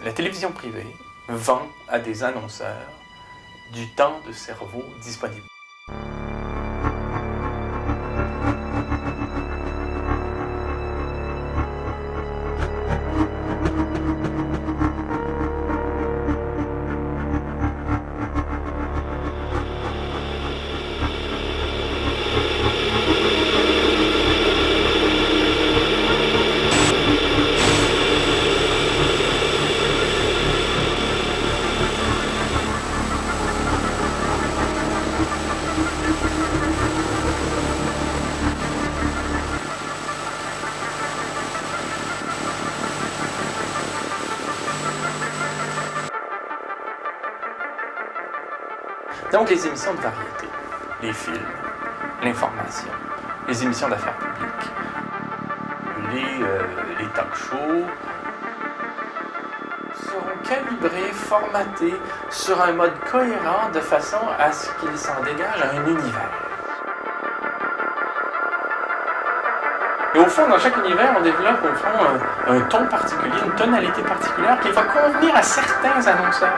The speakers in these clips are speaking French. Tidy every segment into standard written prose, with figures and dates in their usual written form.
La télévision privée vend à des annonceurs du temps de cerveau disponible. Donc les émissions de variété, les films, l'information, les émissions d'affaires publiques, les talk-shows seront calibrés, formatés sur un mode cohérent de façon à ce qu'il s'en dégage un univers. Et au fond, dans chaque univers, on développe au fond un ton particulier, une tonalité particulière qui va convenir à certains annonceurs.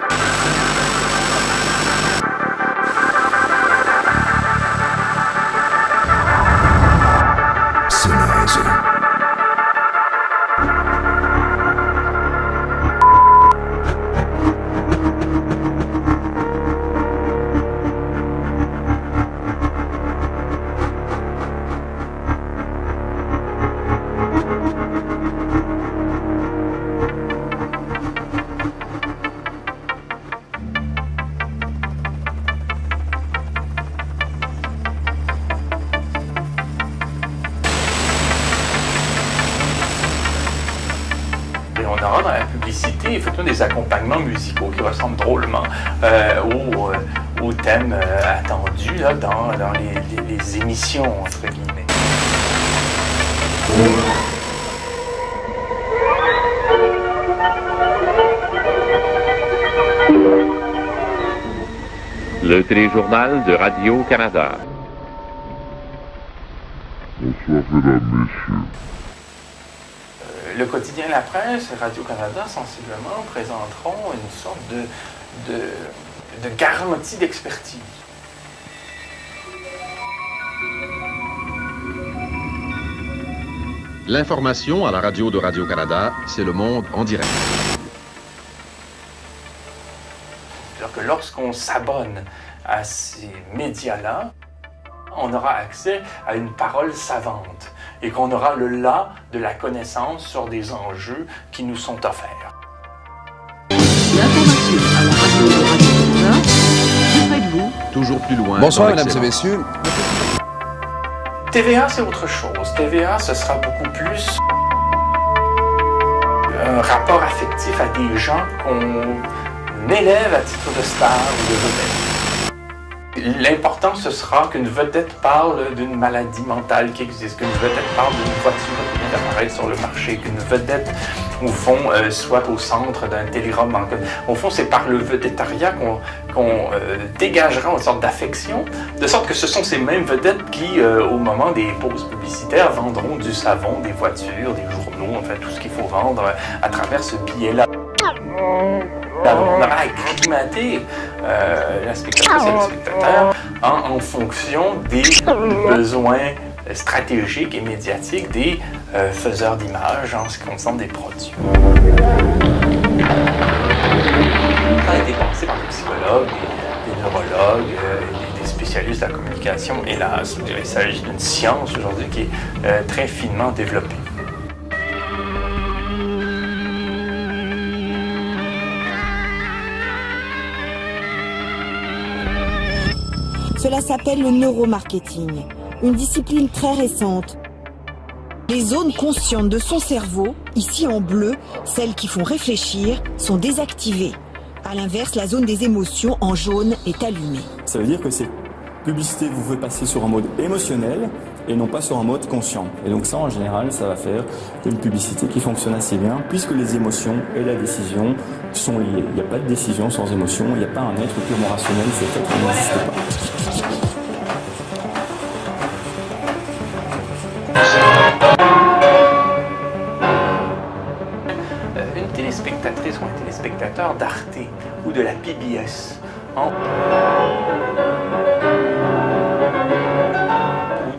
On aura dans la publicité effectivement des accompagnements musicaux qui ressemblent drôlement aux thèmes attendus là, dans les émissions, entre guillemets. Le téléjournal de Radio-Canada. Bonsoir, mesdames, messieurs. Le quotidien La Presse et Radio-Canada, sensiblement, présenteront une sorte de garantie d'expertise. L'information à la radio de Radio-Canada, c'est le monde en direct. Alors que lorsqu'on s'abonne à ces médias-là, on aura accès à une parole savante et qu'on aura le là de la connaissance sur des enjeux qui nous sont offerts. L'information à la radio de Radio-Canada, plus près de vous. Toujours plus loin. Bonsoir, mesdames et messieurs. TVA, c'est autre chose. TVA, ce sera beaucoup plus un rapport affectif à des gens qu'on élève à titre de star ou de vedette. L'important, ce sera qu'une vedette parle d'une maladie mentale qui existe, qu'une vedette parle d'une voiture qui vient d'apparaître sur le marché, qu'une vedette, au fond, soit au centre d'un téléroman. Au fond, c'est par le vedettariat qu'on dégagera une sorte d'affection, de sorte que ce sont ces mêmes vedettes qui, au moment des pauses publicitaires, vendront du savon, des voitures, des journaux, enfin tout ce qu'il faut vendre à travers ce billet-là. On aura acclimaté la spectatrice et le spectateur en fonction des besoins stratégiques et médiatiques des faiseurs d'images en ce qui concerne des produits. Ça a été pensé par des psychologues, des neurologues, des spécialistes de la communication. Hélas, il s'agit d'une science aujourd'hui qui est très finement développée. Cela s'appelle le neuromarketing, une discipline très récente. Les zones conscientes de son cerveau, ici en bleu, celles qui font réfléchir, sont désactivées. A l'inverse, la zone des émotions en jaune est allumée. Ça veut dire que ces publicités vous font passer sur un mode émotionnel et non pas sur un mode conscient. Et donc ça, en général, ça va faire une publicité qui fonctionne assez bien puisque les émotions et la décision sont liées. Il n'y a pas de décision sans émotion, il n'y a pas un être purement rationnel, cet être n'existe pas. Une téléspectatrice ou un téléspectateur téléspectateurs d'Arte ou de la PBS. Ou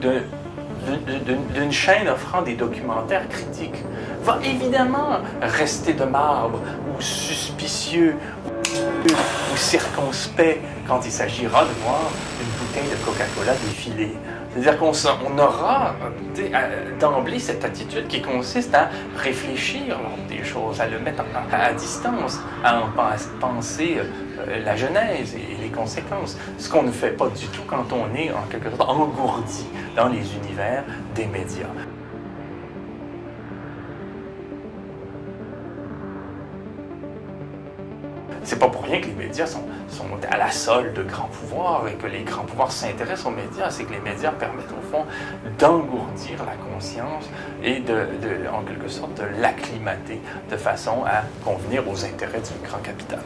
d'une chaîne offrant des documentaires critiques, va évidemment rester de marbre ou suspicieux ou circonspect quand il s'agira de voir une bouteille de Coca-Cola défiler. C'est-à-dire qu'on aura d'emblée cette attitude qui consiste à réfléchir des choses, à le mettre à distance, à en penser la genèse et les conséquences. Ce qu'on ne fait pas du tout quand on est en quelque sorte engourdi dans les univers des médias. C'est pas pour rien que les médias sont à la solde de grands pouvoirs et que les grands pouvoirs s'intéressent aux médias. C'est que les médias permettent au fond d'engourdir la conscience et en quelque sorte de l'acclimater de façon à convenir aux intérêts du grand capital.